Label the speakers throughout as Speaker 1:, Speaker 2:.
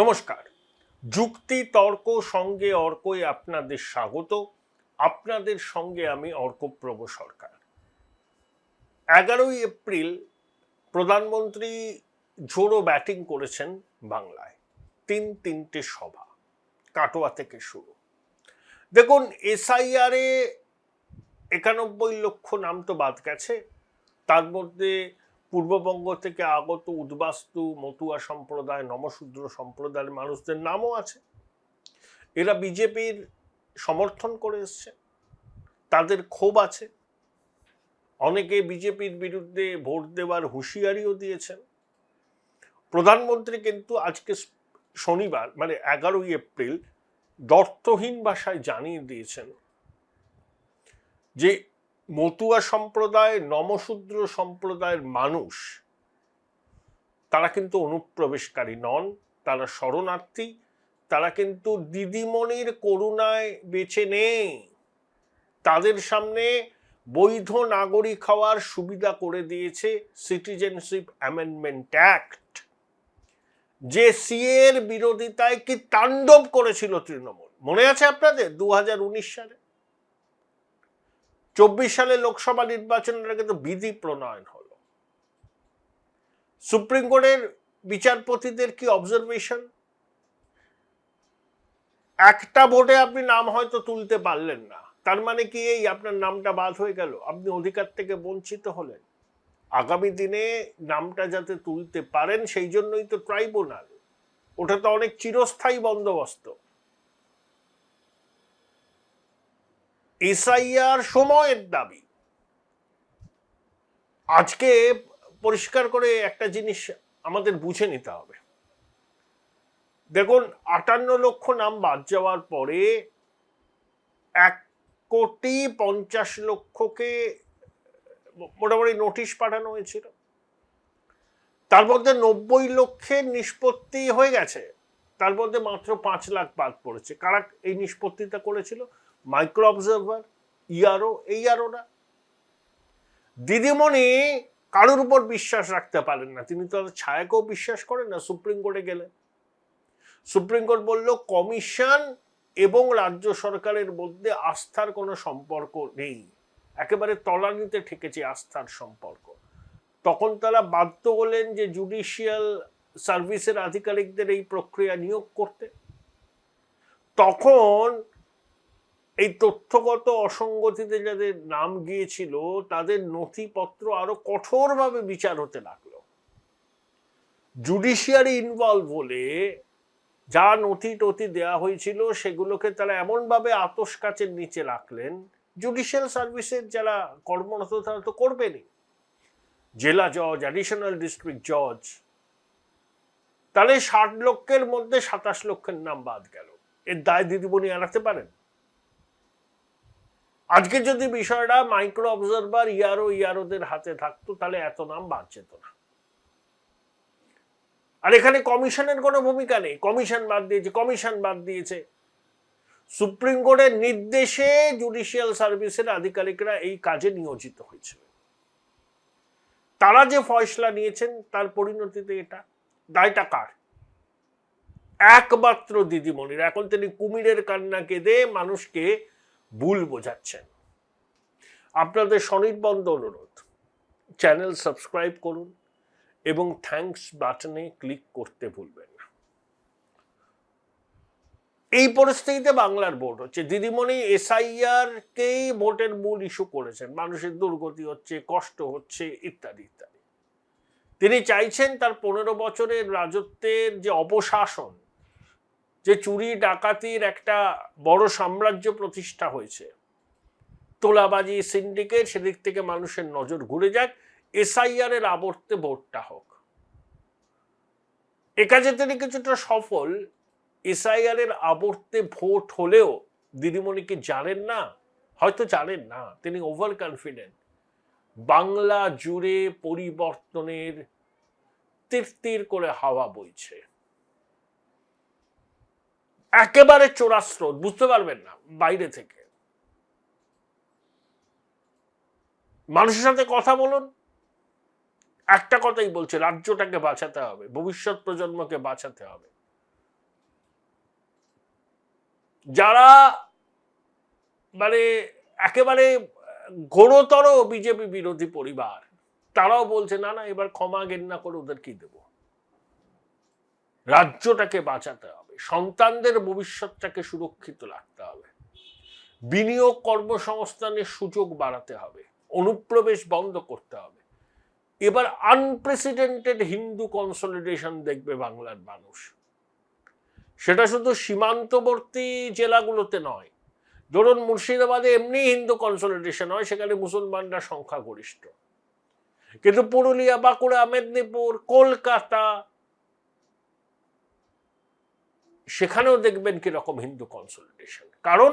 Speaker 1: নমস্কার। যুক্তি তর্ক সঙ্গে অর্কই আপনাদের স্বাগত। আপনাদের সঙ্গে আমি অর্কপ্রভ সরকার। 11ই এপ্রিল প্রধানমন্ত্রী জোরো ব্যাটিং করেছেন বাংলায়। তিনটে সভা, কাটোয়া থেকে শুরু। দেখুন, এসআইআরে 91 লক্ষ নাম তো বাদ গেছে। তার মধ্যে পূর্ববঙ্গ থেকে আগত উদ্বাস্তু, মতুয়া সম্প্রদায়, নমশূদ্র সম্প্রদায়ের মানুষদের নামও আছে। এরা বিজেপির সমর্থন করে এসছে, তাদের ক্ষোভ আছে। অনেকে বিজেপির বিরুদ্ধে ভোট দেওয়ার হুঁশিয়ারিও দিয়েছেন। প্রধানমন্ত্রী কিন্তু আজকে শনিবার মানে 11ই এপ্রিল দ্ব্যর্থহীন ভাষায় জানিয়ে দিয়েছেন যে মতুয়া সম্প্রদায়, নমশূদ্র সম্প্রদায়ের মানুষ তারা কিন্তু অনুপ্রবেশকারী নন, তারা শরণার্থী। তারা কিন্তু দিদিমণির করুণায় বেঁচে নেই। তাদের সামনে বৈধ নাগরিক হওয়ার সুবিধা করে দিয়েছে সিটিজেনশিপ অ্যামেন্ডমেন্ট অ্যাক্ট, যে সিএর বিরোধিতায় কি তাণ্ডব করেছিল তৃণমূল। মনে আছে আপনাদের 2019 সালে? 24 সালে লোকসভা নির্বাচনের আগে তো বিধি প্রণয়ন হলো। সুপ্রিম কোর্টের বিচারপতিদের কি অবজারভেশন? একটা ভোটে আপনি নাম হয়তো তুলতে পারলেন না, তার মানে কি এই আপনার নামটা বাদ হয়ে গেল, আপনি অধিকার থেকে বঞ্চিত হলেন? আগামী দিনে নামটা যাতে তুলতে পারেন সেই জন্যই তো ট্রাইব্যুনাল। ওটা তো অনেক চিরস্থায়ী বন্দোবস্ত। এসআইআর সময়ের দাবি। আজকে পরিষ্কার করে একটা জিনিস আমাদের বুঝে নিতে হবে। দেখুন, 58 লক্ষ নাম বাদ যাওয়ার পরে 1,50,00,000কে মোটামুটি নোটিশ পাঠানো হয়েছিল। তার মধ্যে 90 লক্ষের নিষ্পত্তি হয়ে গেছে, তার মধ্যে মাত্র 5 লাখ বাদ পড়েছে। কারা এই নিষ্পত্তিটা করেছিল? Micro observer, ERO. এই আরোরা দিদিমণি কারোর উপর বিশ্বাস রাখতে পারেন না, তিনি তো ছায়াকেও বিশ্বাস করেন না। সুপ্রিম কোর্টে গেলেন, সুপ্রিম কোর্ট বলল কমিশন এবং রাজ্য সরকারের মধ্যে আস্থার কোনো সম্পর্ক নেই, একেবারে তলানিতে ঠেকেছে আস্থার সম্পর্ক। তখন তারা বাধ্য হলেন যে জুডিশিয়াল সার্ভিসের আধিকারিকদের এই প্রক্রিয়া নিয়োগ করতে। তখন এই তথ্যগত অসঙ্গতিতে যাদের নাম গিয়েছিল তাদের নথিপত্র আরো কঠোরভাবে বিচার হতে লাগলো। জুডিশিয়ারি ইনভলভ হলে যা নথি টথি দেওয়া হয়েছিল সেগুলোকে তারা এমনভাবে আতস কাচের নিচে রাখলেন, জুডিশিয়াল সার্ভিসের যারা কর্মরত তারা তো করবেনই, জেলা জজ, অ্যাডিশনাল ডিস্ট্রিক্ট জজ। তাহলে 60 লক্ষের মধ্যে 27 লক্ষের নাম বাদ গেল। এর দায় দিদিমণি এড়াতে পারেন? আজকে যদি বিষয়টা মাইক্রো অবজারভার, ইআরওদের হাতে থাকতো তাহলে এত নাম বাদ যেত না। আর এখানে কমিশনের কোনো ভূমিকা নেই। কমিশন বাদ দিয়েছে। সুপ্রিম কোর্টের নির্দেশে জুডিশিয়াল সার্ভিসের আধিকারিকরা এই কাজে নিয়োজিত হয়েছিল। তারা যে ফয়সলা নিয়েছেন তার পরিণতিতে এটা দায়টা কার? একমাত্র দিদিমণির। এখন তিনি কুমিরের কান্না কেঁদে মানুষকে ভুল বোঝাচ্ছেন। আপনাদের সনির্বন্ধ অনুরোধ, চ্যানেল সাবস্ক্রাইব করুন এবং থ্যাঙ্কস বাটনে ক্লিক করতে ভুলবেন না। এই পরিস্থিতিতে বাংলার ভোট হচ্ছে। দিদিমণি এসআইআর কেই ভোটের মূল ইস্যু করেছেন। মানুষের দুর্গতি হচ্ছে, কষ্ট হচ্ছে, ইত্যাদি ইত্যাদি। তিনি চাইছেন তার 15 বছরের রাজত্বের যে অপশাসন, যে চুরি ডাকাতির একটা বড় সাম্রাজ্য প্রতিষ্ঠা হয়েছে, তোলাবাজি, সিন্ডিকেট, সেদিক থেকে মানুষের নজর ঘুরে যাক, এসআইআর এর আবর্তে ভোটটা হোক। এ কাজে তিনি কিছুটা সফল। এসআইআর এর আবর্তে ভোট হলেও দিদিমণিকে জানেন না, হয়তো জানেন না, তিনি ওভার কনফিডেন্ট। বাংলা জুড়ে পরিবর্তনের তীর করে হাওয়া বইছে, একেবারে চোরাস্রোত, বুঝতে পারবেন না বাইরে থেকে। মানুষের সাথে কথা বলুন, একটা কথাই বলছে, রাজ্যটাকে বাঁচাতে হবে, ভবিষ্যৎ প্রজন্মকে বাঁচাতে হবে। যারা মানে একেবারে ঘোরতর বিজেপি বিরোধী পরিবার, তারাও বলছে না না এবার ক্ষমা ঘেন্না করে ওদের কি দেব, রাজ্যটাকে বাঁচাতে হবে, সন্তানদের ভবিষ্যৎটাকে সুরক্ষিত রাখতে হবে, বিনিয়োগ কর্মসংস্থানের সুযোগ বাড়াতে হবে, অনুপ্রবেশ বন্ধ করতে হবে। এবার আনপ্রেসিডেন্টেড হিন্দু কনসলিডেশন দেখবে বাংলার মানুষ। সেটা শুধু সীমান্তবর্তী জেলাগুলোতে নয়, ধরুন মুর্শিদাবাদে এমনি হিন্দু কনসলিডেশন হয়, সেখানে মুসলমানরা সংখ্যাগরিষ্ঠ, কিন্তু পুরুলিয়া, বাঁকুড়া, মেদিনীপুর, কলকাতা, সেখানেও দেখবেন কিরকম হিন্দু কনসলিডেশন। কারণ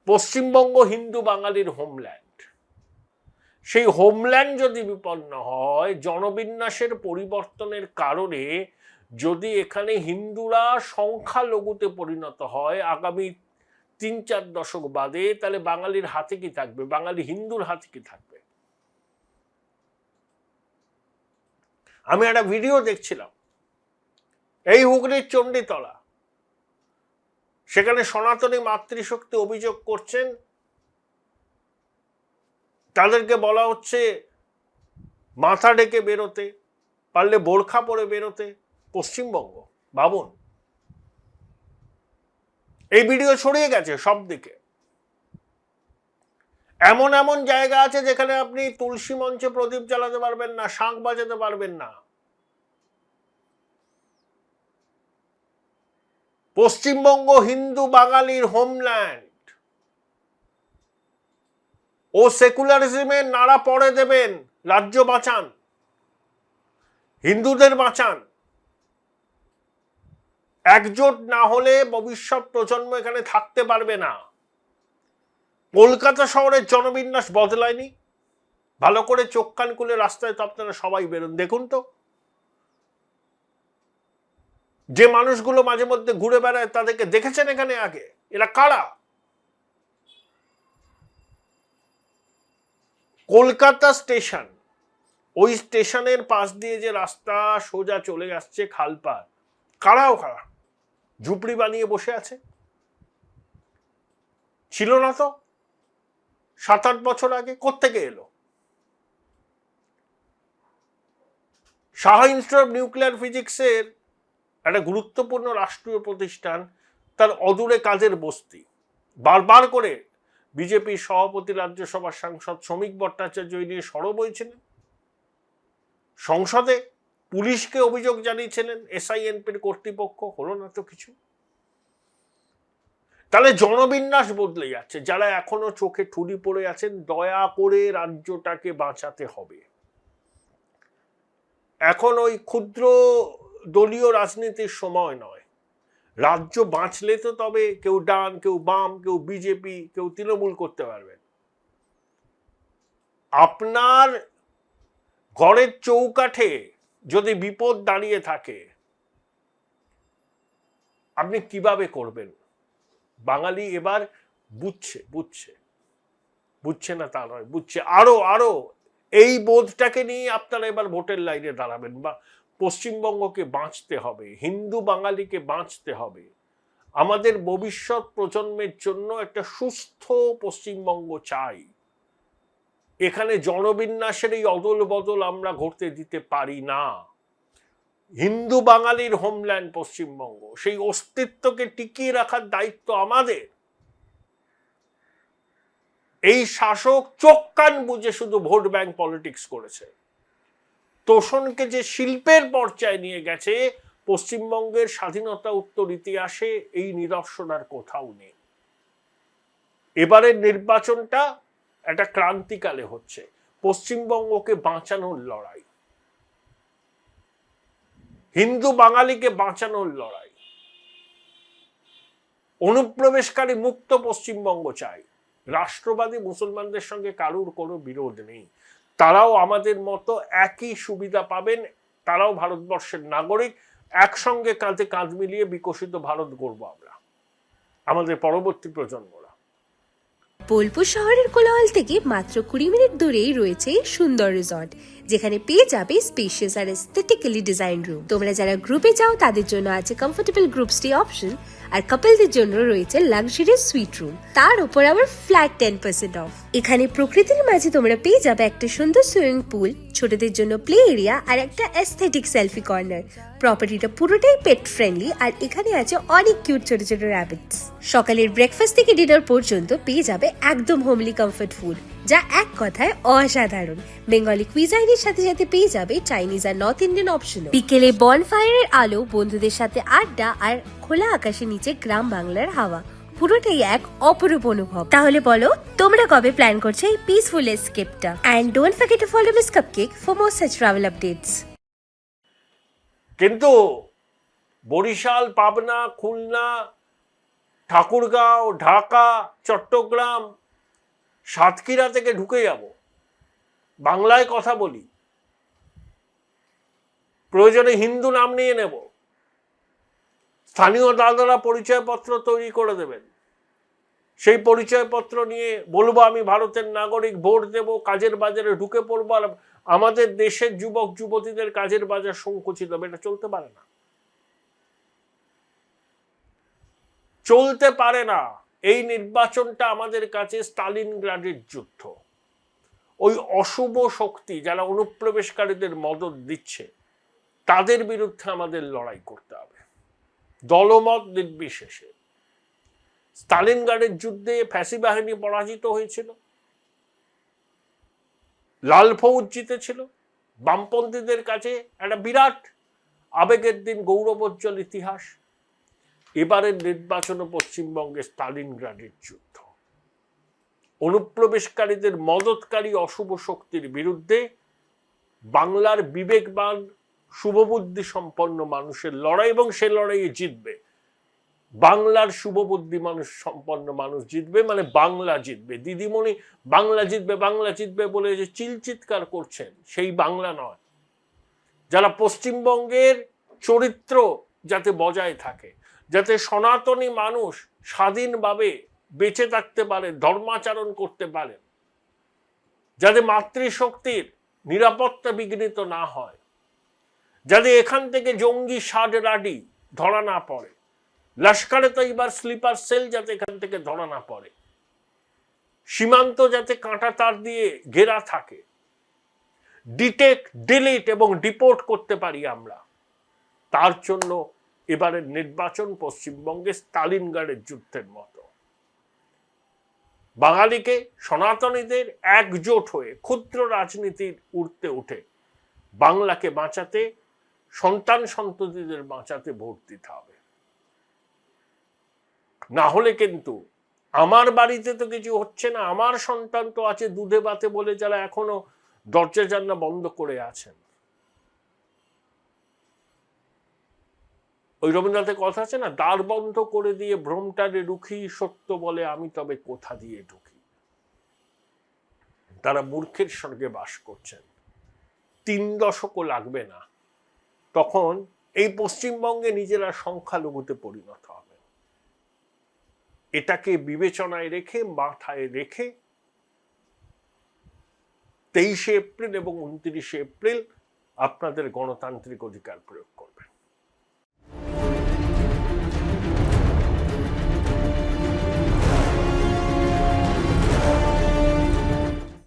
Speaker 1: পশ্চিমবঙ্গ হিন্দু বাঙালির হোমল্যান্ড। সেই হোমল্যান্ড যদি বিপন্ন হয়, জনবিন্যাসের পরিবর্তনের কারণে যদি এখানে হিন্দুরা সংখ্যালঘুতে পরিণত হয় আগামী 3-4 দশক বাদে, তাহলে বাঙালির হাতে কি থাকবে, বাঙালি হিন্দুর হাতে কি থাকবে? আমি একটা ভিডিও দেখছিলাম, এই হুগলির চণ্ডীতলা, সেখানে সনাতনী মাতৃশক্তি অভিযোগ করছেন, তাদেরকে বলা হচ্ছে মাথা ঢেকে বেরোতে, পারলে বোরখা পরে বেরোতে। পশ্চিমবঙ্গ, ভাবুন, এই ভিডিও ছড়িয়ে গেছে সব দিকে। এমন এমন জায়গা আছে যেখানে আপনি তুলসী মঞ্চে প্রদীপ জ্বালাতে পারবেন না, শাঁখ বাজাতে পারবেন না। পশ্চিমবঙ্গ হিন্দু বাঙালির হোমল্যান্ড। ও সেকুলারিজমের নাড়া পড়ে দেবেন, রাজ্য বাঁচান, হিন্দুদের বাঁচান। একজোট না হলে ভবিষ্যৎ প্রজন্ম এখানে থাকতে পারবে না। কলকাতা শহরের জনবিন্যাস বদলায়নি, ভালো করে চোখ কান খুলে রাস্তায় তো আপনারা সবাই বেরোন, দেখুন তো। যে মানুষগুলো মাঝে মধ্যে ঘুরে বেড়ায় তাদেরকে দেখেছেন এখানে আগে? এরা কারা? কলকাতা স্টেশন, ওই স্টেশনের পাশ দিয়ে যে রাস্তা সোজা চলে আসছে খালপাড়, কারাও কারা? ঝুপড়ি বানিয়ে বসে আছে? ছিল না তো 7-8 বছর আগে, কোত্থেকে এলো? সাহা ইনস্টিটিউট অফ নিউক্লিয়ার ফিজিক্সের একটা গুরুত্বপূর্ণ রাষ্ট্রীয় প্রতিষ্ঠান, তার অদূরে কাজের বস্তি। বারবার করে বিজেপির সভাপতি, রাজ্যসভার সাংসদ শ্রমিক ভট্টাচার্য নিয়ে সরব হয়েছিলেন, সংসদে পুলিশকে অভিযোগ জানিয়েছিলেন এসআইএনপির কর্তৃপক্ষ, হলো না তো কিছু। তাহলে জনবিন্যাস বদলে যাচ্ছে। যারা এখনো চোখে ঠুলি পড়ে আছেন, দয়া করে রাজ্যটাকে বাঁচাতে হবে। এখন ওই ক্ষুদ্র দলীয় রাজনীতির সময় নয়। রাজ্য বাঁচলে তো তবে কেউ ডান, কেউ বাম, কেউ বিজেপি, কেউ তৃণমূল করতে পারবেন। আপনার ঘরের চৌকাঠে যদি বিপদ দাঁড়িয়ে থাকে, আপনি কিভাবে করবেন? বাঙালি এবার বুঝছে না তা নয়, বুঝছে আরো। এই বোধটাকে নিয়ে আপনারা এবার ভোটের লাইনে দাঁড়াবেন। বা পশ্চিমবঙ্গকে বাঁচতে হবে, হিন্দু বাঙালিকে বাঁচতে হবে। আমাদের ভবিষ্যৎ প্রজন্মের জন্য একটা সুস্থ পশ্চিমবঙ্গ চাই। এখানে জনবিন্যাসের এই অদল বদল আমরা ঘটতে দিতে পারি না। হিন্দু বাঙালির হোমল্যান্ড পশ্চিমবঙ্গ, সেই অস্তিত্বকে টিকিয়ে রাখার দায়িত্ব আমাদের। এই শাসক চোখ কান বুঝে শুধু ভোট ব্যাংক পলিটিক্স করেছে। তোষণকে যে শিল্পের পর্যায়ে নিয়ে গেছে, পশ্চিমবঙ্গের স্বাধীনতা উত্তর ইতিহাসে এই নিদর্শন আর কোথাও নেই। এবারের নির্বাচনটা একটা ক্রান্তিকালে হচ্ছে, পশ্চিমবঙ্গকে বাঁচানোর লড়াই, হিন্দু বাঙালিকে বাঁচানোর লড়াই। অনুপ্রবেশকারী মুক্ত পশ্চিমবঙ্গ চাই। রাষ্ট্রবাদী মুসলমানদের সঙ্গে কারুর কোনো বিরোধ নেই, তারাও আমাদের মতো একই সুবিধা পাবেন, তারাও ভারতবর্ষের নাগরিক। একসঙ্গে কাঁধে কাঁধ মিলিয়ে বিকশিত ভারত গড়ব আমরা, আমাদের পরবর্তী প্রজন্মরা।
Speaker 2: বোলপুর শহরের কোলাহল থেকে মাত্র 20 মিনিট দূরেই রয়েছে এই সুন্দর রিসর্ট, যেখানে পেয়ে যাবে স্পেশিয়াস আর এস্থেটিক্যালি ডিজাইন রুম। তোমরা যারা গ্রুপে যাও তাদের জন্য আছে কমফোর্টেবল গ্রুপ স্টে অপশন, আর কাপলদের জন্য রয়েছে লাক্সারিয়াস সুইট রুম, তার উপর আবার ফ্ল্যাট 10% অফ। এখানে প্রকৃতির মাঝে তোমরা পেয়ে যাবে একটা সুন্দর সুইমিং পুল, ছোটদের জন্য প্লে এরিয়া আর একটা এস্থেটিক সেলফি কর্নার। প্রপার্টিটা পুরোটাই পেট ফ্রেন্ডলি, আর এখানে আছে অনেক কিউট ছোট ছোট র্যাবিটস। সকালের ব্রেকফাস্ট থেকে ডিনার পর্যন্ত পেয়ে যাবে একদম হোমলি কমফর্ট ফুড, যা এক কথায় অসাধারণ। বেঙ্গলি কুইজাইনের সাথে সাথে পেয়ে যাবে চাইনিজ আর নর্থ ইন্ডিয়ান অপশন। বিকেলে বনফায়ারের আলো, বন্ধুদের সাথে আড্ডা আর খোলা আকাশের নিচে গ্রাম বাংলার হাওয়া, পুরোটাই এক অপরূপ অনুভব। তাহলে বলো তোমরা কবে প্ল্যান করছো এই পিসফুল এসকেপটা? And don't forget to follow Miss Cupcake for more such travel updates.
Speaker 1: কিন্তু বরিশাল, পাবনা, খুলনা, ঠাকুরগাঁও, ঢাকা, চট্টগ্রাম, সাতক্ষীরা থেকে ঢুকে যাব, বাংলায় কথা বলি, প্রয়োজনে হিন্দু নাম নিয়ে নেব, স্থানীয় দাদারা পরিচয়পত্র তৈরি করে দেবেন, সেই পরিচয়পত্র নিয়ে বলবো আমি ভারতের নাগরিক, ভোট দেব, কাজের বাজারে ঢুকে পড়বো, আর আমাদের দেশের যুবক যুবতীদের কাজের বাজার সংকুচিত হবে। এটা চলতে পারে না, চলতে পারে না। এই নির্বাচনটা আমাদের কাছে স্টালিনগ্রাডের যুদ্ধ। ওই অশুভ শক্তি যারা অনুপ্রবেশকারীদের মদত দিচ্ছে তাদের বিরুদ্ধে আমাদের লড়াই করতে হবে, দলমত নির্বিশেষে। স্টালিনগ্রাডের যুদ্ধে ফ্যাসি বাহিনী পরাজিত হয়েছিল, লাল ফৌজ জিতেছিল, বামপন্থীদের কাছে একটা বিরাট আবেগের দিন, গৌরবোজ্জ্বল ইতিহাস। এবারের নির্বাচন পশ্চিমবঙ্গে স্টালিনগ্রাডের যুদ্ধ। অনুপ্রবেশকারীদের মদতকারী অশুভ শক্তির বিরুদ্ধে বাংলার বিবেকবান, শুভবুদ্ধি সম্পন্ন মানুষের লড়াই, এবং সে লড়াইয়ে জিতবে বাংলার শুভবুদ্ধি মানুষ সম্পন্ন মানুষ জিতবে, মানে বাংলা জিতবে। দিদিমণি বাংলা জিতবে বাংলা জিতবে বলে যে চিৎকার করছেন, সেই বাংলা নয়। যারা পশ্চিমবঙ্গের চরিত্র যাতে বজায় থাকে, যাতে সনাতনী মানুষ স্বাধীনভাবে বেঁচে থাকতে পারে, ধর্মাচরণ করতে পারেন, যাতে মাতৃশক্তির নিরাপত্তা বিঘ্নিত না হয়, যাতে এখান থেকে জঙ্গি সাড রাডি ধরা না পড়ে, লস্করে তৈবার স্লিপার সেল যাতে এখান থেকে ধরা না পড়ে, সীমান্ত যাতে কাঁটা তার দিয়ে ঘেরা থাকে, ডিটেক্ট, ডিলিট এবং ডিপোর্ট করতে পারি আমরা, তার জন্য এবারের নির্বাচন পশ্চিমবঙ্গে স্টালিনগ্রাডের যুদ্ধের মতো। বাঙালিকে, সনাতনীদের একজোট হয়ে ক্ষুদ্র রাজনীতির ঊর্ধ্বে উঠে বাংলাকে বাঁচাতে, সন্তান সন্ততিদের বাঁচাতে ভোট দিতে হবে। না হলে কিন্তু আমার বাড়িতে তো কিছু হচ্ছে না, আমার সন্তান তো আছে দুধে ভাতে বলে যারা এখনো দরজা জানলা বন্ধ করে আছেন। ওই রবীন্দ্রনাথের কথা আছে না, দ্বার বন্ধ করে দিয়ে ভ্রমটারে রুখি, সত্য বলে আমি তবে কোথা দিয়ে ঢুকি। তারা মূর্খের স্বর্গে বাস করছেন। 3 দশকও লাগবে না, তখন এই পশ্চিমবঙ্গে নিজেরা সংখ্যালঘুতে পরিণত হবে। এটাকে বিবেচনায় রেখে, মাথায় রেখে 23শে এপ্রিল এবং 29শে এপ্রিল আপনাদের গণতান্ত্রিক অধিকার প্রয়োগ করবেন।